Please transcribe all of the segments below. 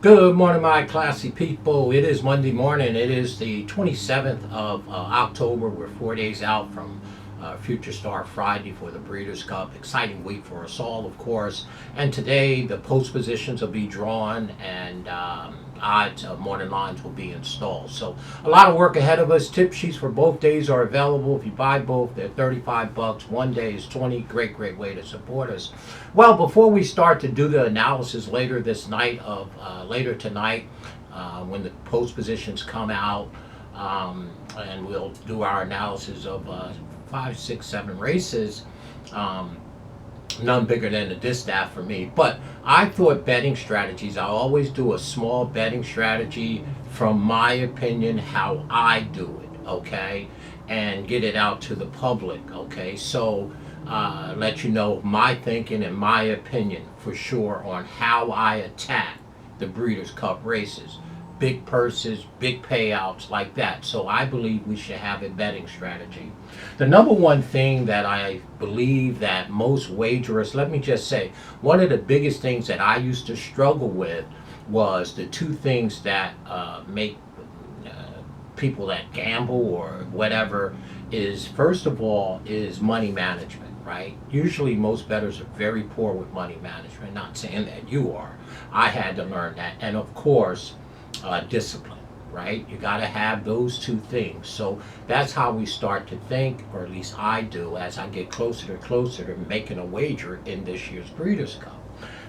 Good morning, my classy people. It is Monday morning. It is the 27th of October. We're 4 days out from Future Star Friday for the Breeders' Cup. Exciting week for us all, of course. And today, the post positions will be drawn and odds of morning lines will be installed. So, a lot of work ahead of us. Tip sheets for both days are available. If you buy both, they're $35. One day is $20. Great way to support us. Well, before we start to do the analysis later this night later tonight, when the post positions come out, and we'll do our analysis of 5, 6, 7 races. None bigger than the distaff for me. But I thought betting strategies, I always do a small betting strategy from my opinion, how I do it, okay? And get it out to the public, okay? So let you know my thinking and my opinion for sure on how I attack the Breeders' Cup races. Big purses, big payouts like that. So I believe we should have a betting strategy. The number one thing that I believe that most wagerers, let me just say, one of the biggest things that I used to struggle with was the two things that make people that gamble or whatever is, first of all, is money management, right? Usually most bettors are very poor with money management. Not saying that you are. I had to learn that. And of course, discipline, right? You got to have those two things. So that's how we start to think, or at least I do, as I get closer to making a wager in this year's Breeders' Cup.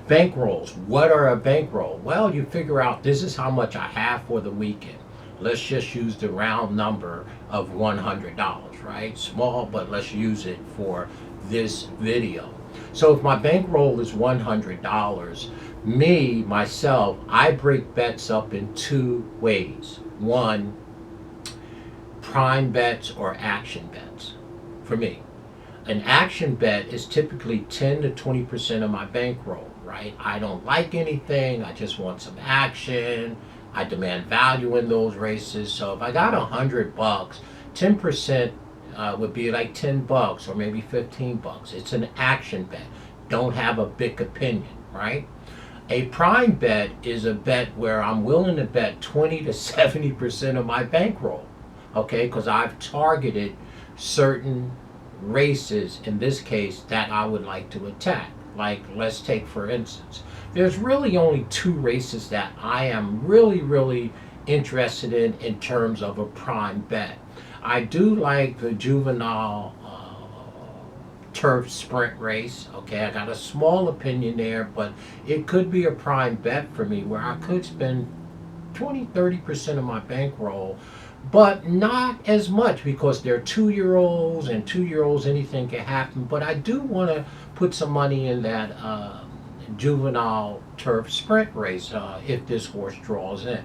Bankrolls. What are a bankroll? Well, you figure out this is how much I have for the weekend. Let's just use the round number of $100, right? Small, but let's use it for this video. So if my bankroll is $100, myself, I break bets up in two ways. One, prime bets or action bets for me. An action bet is typically 10 to 20% of my bankroll, right? I don't like anything. I just want some action. I demand value in those races. So if I got $100, 10% would be like $10 or maybe $15. It's an action bet. Don't have a big opinion, right? A prime bet is a bet where I'm willing to bet 20 to 70% of my bankroll, okay? Because I've targeted certain races, in this case, that I would like to attack. Like, let's take, for instance, there's really only two races that I am really interested in terms of a prime bet. I do like the juvenile turf sprint race. Okay, I got a small opinion there, but it could be a prime bet for me where I could spend 20-30% of my bankroll, but not as much because they're 2-year-olds, and 2-year-olds anything can happen. But I do want to put some money in that juvenile turf sprint race if this horse draws in.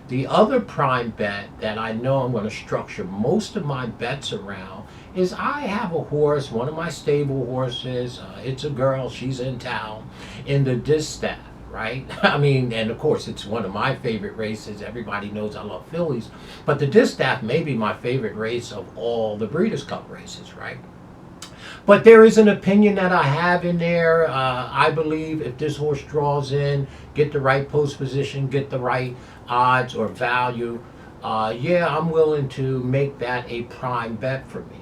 The other prime bet that I know I'm going to structure most of my bets around is I have a horse, one of my stable horses, it's a girl, she's in town, in the distaff, right? I mean, and of course it's one of my favorite races. Everybody knows I love fillies, but the distaff may be my favorite race of all the Breeders' Cup races, right? But there is an opinion that I have in there. I believe if this horse draws in, get the right post position, get the right odds or value, yeah, I'm willing to make that a prime bet for me.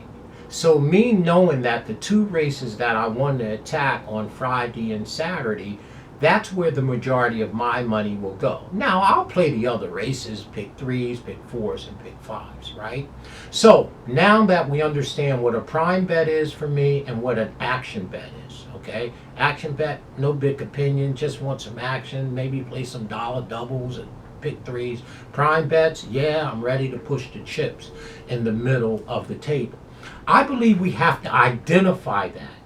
So me knowing that the two races that I want to attack on Friday and Saturday, that's where the majority of my money will go. Now, I'll play the other races, pick 3s, pick 4s, and pick 5s, right? So, now that we understand what a prime bet is for me and what an action bet is, okay? Action bet, no big opinion, just want some action, maybe play some dollar doubles and pick 3s. Prime bets, yeah, I'm ready to push the chips in the middle of the table. I believe we have to identify that,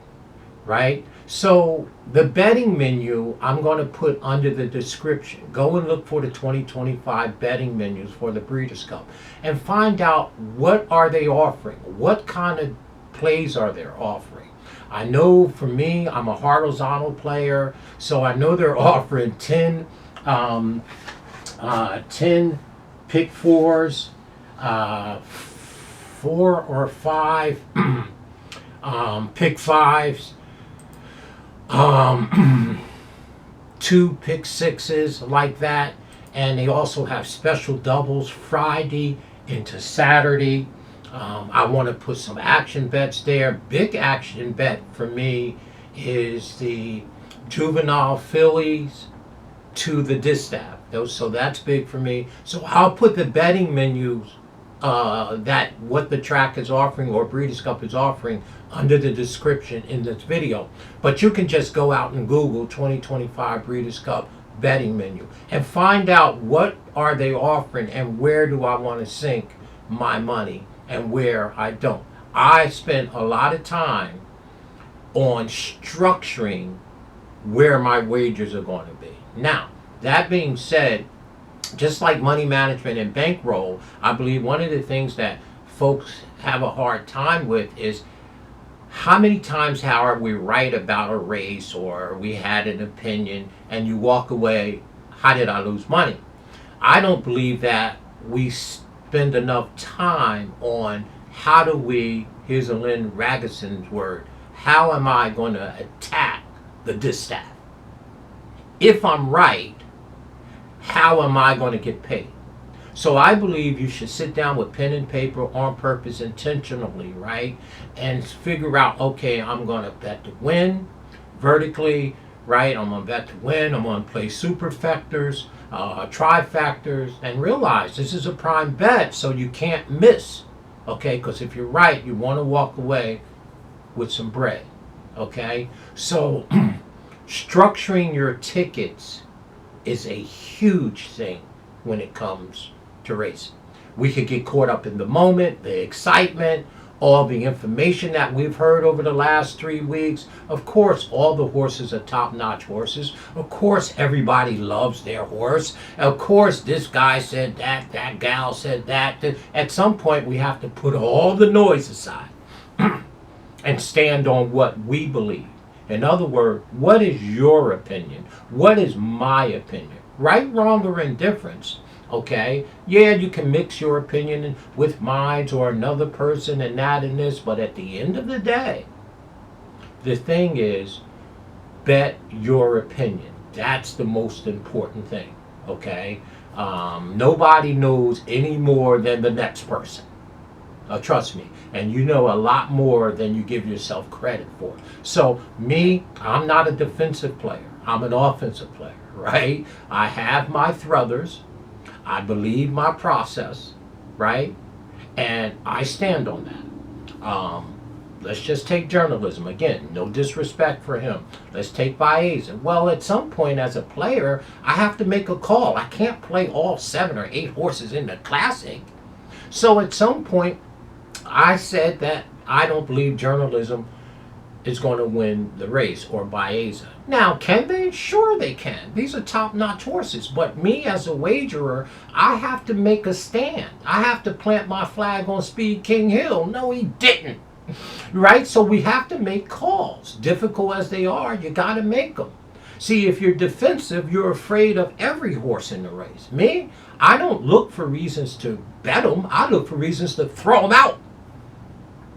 right? So the betting menu, I'm going to put under the description. Go and look for the 2025 betting menus for the Breeders' Cup and find out what are they offering. What kind of plays are they offering? I know for me, I'm a horizontal player, so I know they're offering 10 pick 4s, 4 or 5 pick 5s, 2 pick 6s, like that. and they also have special doubles Friday into Saturday. I want to put some action bets there. Big action bet for me is the juvenile fillies to the distaff. So that's big for me. So I'll put the betting menus that what the track is offering or Breeders' Cup is offering under the description in this video. But you can just go out and Google 2025 Breeders' Cup betting menu and find out what are they offering and where do I want to sink my money and where I don't. I spend a lot of time on structuring where my wagers are going to be. Now, that being said, just like money management and bankroll, I believe one of the things that folks have a hard time with is how many times are we right about a race or we had an opinion and you walk away, how did I lose money? I don't believe that we spend enough time on how do we, here's a Lynn Ragason's word, how am I going to attack the distaff? If I'm right, how am I going to get paid? So I believe you should sit down with pen and paper on purpose intentionally, right? And figure out, okay, I'm going to bet to win vertically, right? I'm going to bet to win. I'm going to play superfectors, trifactors, and realize this is a prime bet, so you can't miss, okay? Because if you're right, you want to walk away with some bread, okay? So structuring your tickets is a huge thing when it comes to racing. We could get caught up in the moment, the excitement, all the information that we've heard over the last 3 weeks. Of course, all the horses are top-notch horses. Of course, everybody loves their horse. Of course, this guy said that, that gal said that. At some point, we have to put all the noise aside and stand on what we believe. In other words, what is your opinion? What is my opinion? Right, wrong, or indifference, okay? Yeah, you can mix your opinion with mine or another person and that and this, but at the end of the day, the thing is, bet your opinion. That's the most important thing, okay? Nobody knows any more than the next person. Trust me, and you know a lot more than you give yourself credit for. So me, I'm not a defensive player. I'm an offensive player, right? I have my thruthers. I believe my process, right? And I stand on that. Let's just take journalism. Again, no disrespect for him. Let's take Baeza. Well, at some point as a player, I have to make a call. I can't play all 7 or 8 horses in the Classic. So at some point, I said that I don't believe journalism is going to win the race or Baeza. Now, can they? Sure they can. These are top-notch horses. But me as a wagerer, I have to make a stand. I have to plant my flag on Speed King Hill. No, he didn't. Right? So we have to make calls. Difficult as they are, you got to make them. See, if you're defensive, you're afraid of every horse in the race. Me, I don't look for reasons to bet them. I look for reasons to throw them out.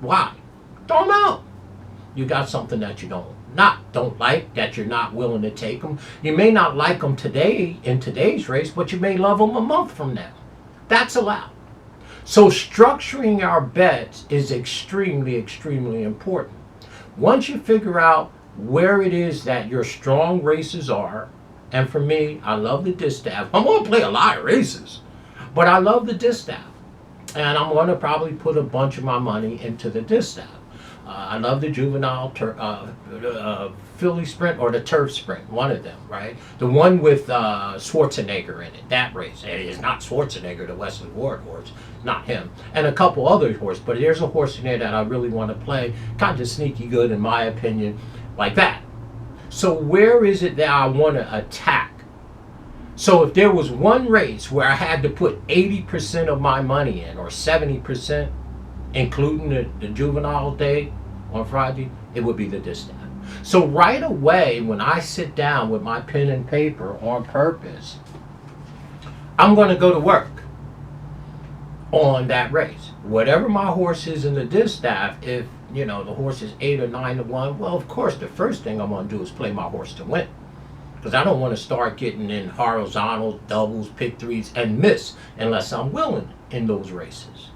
Why? Throw them out. You got something that you don't like, that you're not willing to take them. You may not like them today in today's race, but you may love them a month from now. That's allowed. So structuring our bets is extremely, extremely important. Once you figure out where it is that your strong races are, and for me, I love the distaff. I'm going to play a lot of races, but I love the distaff. And I'm going to probably put a bunch of my money into the distaff. I love the juvenile filly sprint or the turf sprint, one of them, right? The one with Schwarzenegger in it, that race. It is not Schwarzenegger, the Wesley Ward horse, not him. And a couple other horses, but there's a horse in there that I really want to play, kind of sneaky good in my opinion, like that. So where is it that I want to attack? So if there was one race where I had to put 80% of my money in, or 70%, including the juvenile day on Friday, it would be the distaff. So right away, when I sit down with my pen and paper on purpose, I'm going to go to work on that race. Whatever my horse is in the distaff, if the horse is 8 or 9 to 1, well, of course, the first thing I'm going to do is play my horse to win. because I don't want to start getting in horizontals, doubles, pick threes, and miss unless I'm willing in those races.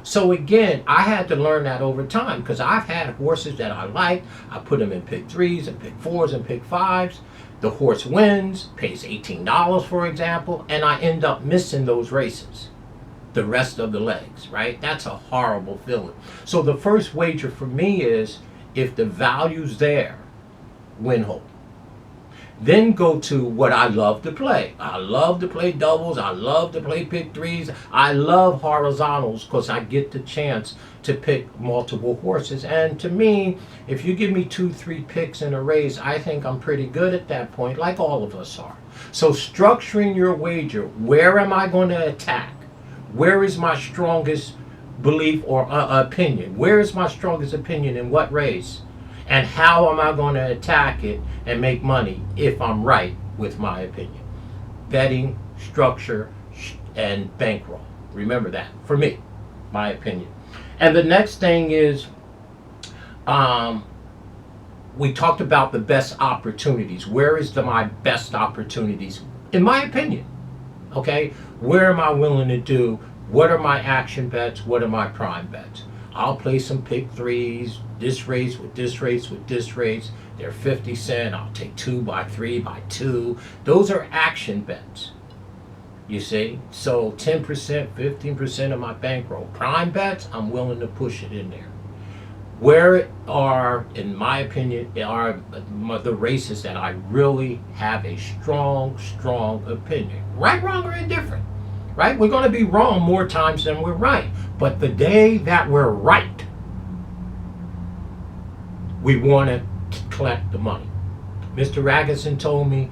So again, I had to learn that over time because I've had horses that I like. I put them in pick threes and pick fours and pick fives. The horse wins, pays $18, for example, and I end up missing those races, the rest of the legs, right? That's a horrible feeling. So the first wager for me is, if the value's there, win whole. Then go to what I love to play. I love to play doubles. I love to play pick threes. I love horizontals because I get the chance to pick multiple horses. And to me, if you give me 2-3 picks in a race, I think I'm pretty good at that point, like all of us are. So structuring your wager, where am I going to attack? Where is my strongest belief or opinion? Where is my strongest opinion in what race? And how am I going to attack it and make money if I'm right with my opinion? Betting, structure, and bankroll. Remember that, for me, my opinion. And the next thing is, we talked about the best opportunities. Where is my best opportunities, in my opinion? Okay, where am I willing to do? What are my action bets? What are my prime bets? I'll play some pick threes, this race with this race with this race. They're 50 cents. I'll take 2 by 3 by 2. Those are action bets. You see? So 10%, 15% of my bankroll. Prime bets, I'm willing to push it in there. Where are, in my opinion, are the races that I really have a strong opinion. Right, wrong, or indifferent. Right? We're going to be wrong more times than we're right. But the day that we're right, we want to collect the money. Mr. Ragusin told me,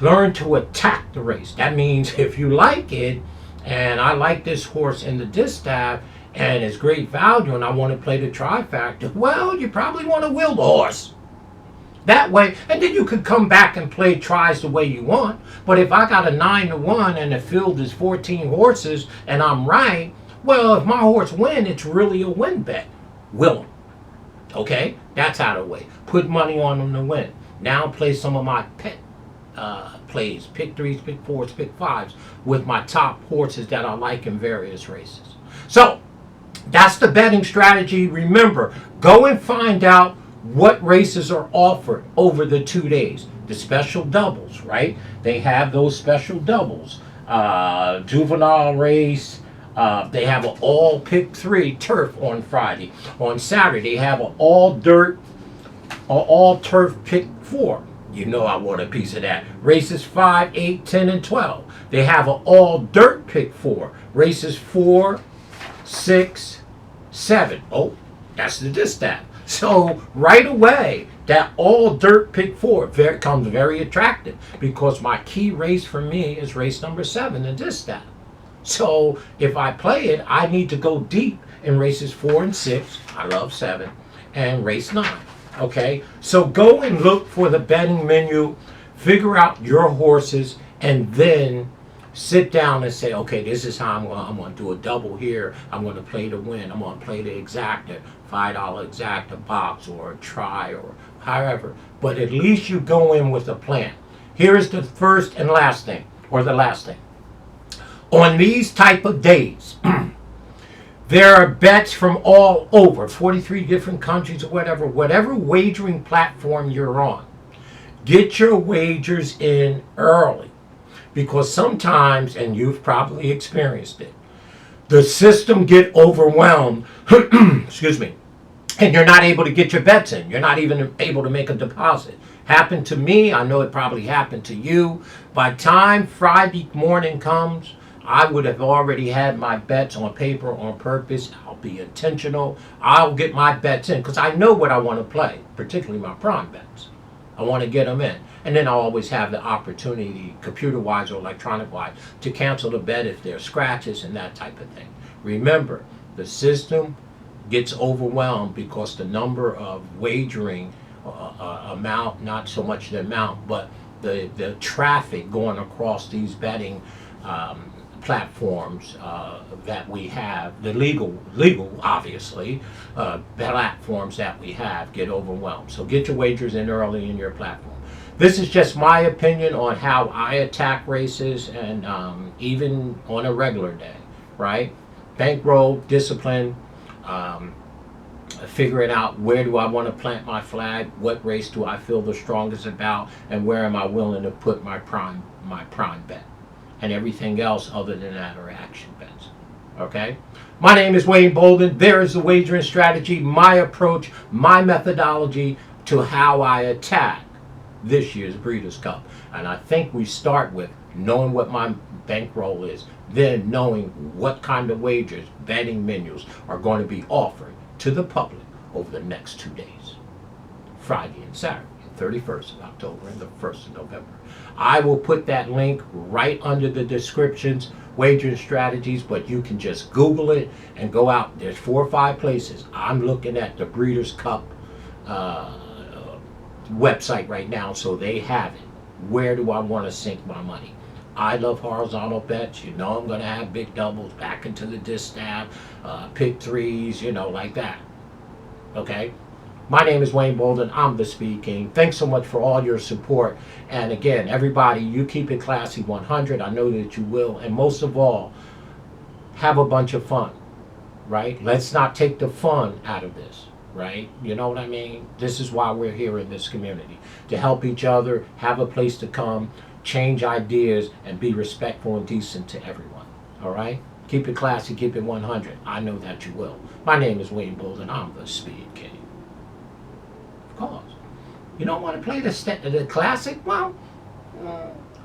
learn to attack the race. That means if you like it, and I like this horse in the distaff, and it's great value, and I want to play the trifecta, well, you probably want to will the horse. That way, and then you could come back and play tries the way you want. But if I got a 9-1 and the field is 14 horses and I'm right, well, if my horse win, it's really a win bet. Will him. Okay? That's out of the way. Put money on him to win. Now play some of my pet plays. Pick threes, pick fours, pick fives with my top horses that I like in various races. So, that's the betting strategy. Remember, go and find out what races are offered over the 2 days. The special doubles, right? They have those special doubles. Juvenile race. They have an all pick 3 turf on Friday. On Saturday, they have an all dirt or all turf pick 4. You know I want a piece of that. Races 5, 8, 10, and 12. They have an all dirt pick 4. Races 4, 6, 7. Oh, that's the distaff. So right away, that all dirt pick 4 comes very attractive because my key race for me is race number 7, the distaff. So if I play it, I need to go deep in races 4 and 6. I love 7, and race 9. Okay, so go and look for the betting menu, figure out your horses, and then sit down and say, okay, this is how I'm going to do a double here. I'm going to play to win. I'm going to play the exacta, $5 exacta box or a try or however. But at least you go in with a plan. Here is the first and last thing, or the last thing. On these type of days, there are bets from all over, 43 different countries or whatever wagering platform you're on. Get your wagers in early. Because sometimes, and you've probably experienced it, the system get overwhelmed, excuse me, and you're not able to get your bets in. You're not even able to make a deposit. Happened to me. I know it probably happened to you. By time Friday morning comes, I would have already had my bets on paper on purpose. I'll be intentional. I'll get my bets in because I know what I want to play, particularly my prime bets. I want to get them in. And then I'll always have the opportunity, computer-wise or electronic-wise, to cancel the bet if there are scratches and that type of thing. Remember, the system gets overwhelmed because the number of wagering amount, not so much the amount, but the traffic going across these betting platforms that we have, the legal obviously, platforms that we have get overwhelmed. So get your wagers in early in your platform. This is just my opinion on how I attack races, and even on a regular day, right? Bankroll, discipline, figuring out where do I want to plant my flag, what race do I feel the strongest about, and where am I willing to put my prime bet. And everything else other than that are action bets. Okay? My name is Wayne Bolden. There is the wagering strategy, my approach, my methodology to how I attack this year's Breeders' Cup. And I think we start with knowing what my bankroll is, then knowing what kind of wagers, betting menus are going to be offered to the public over the next 2 days, Friday and Saturday, the 31st of October and the 1st of November. I will put that link right under the descriptions, wagering strategies, but you can just Google it and go out. There's 4 or 5 places. I'm looking at the Breeders' Cup website right now, so they have it. Where do I want to sink my money? I love horizontal bets. You know I'm going to have big doubles, back into the distaff, pick threes, you know, like that. Okay? My name is Wayne Bolden. I'm the Speed King. Thanks so much for all your support. And again, everybody, you keep it classy 100. I know that you will. And most of all, have a bunch of fun, right? Let's not take the fun out of this. Right? You know what I mean? This is why we're here in this community, to help each other, have a place to come, change ideas, and be respectful and decent to everyone. All right? Keep it classy, keep it 100. I know that you will. My name is Wayne Bolden. I'm the Speed King. Of course. You don't want to play the classic? Well,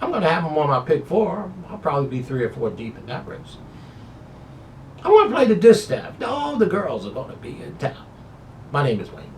I'm going to have them on my pick 4. I'll probably be 3 or 4 deep in that race. I want to play the distaff. All the girls are going to be in town. My name is Wayne.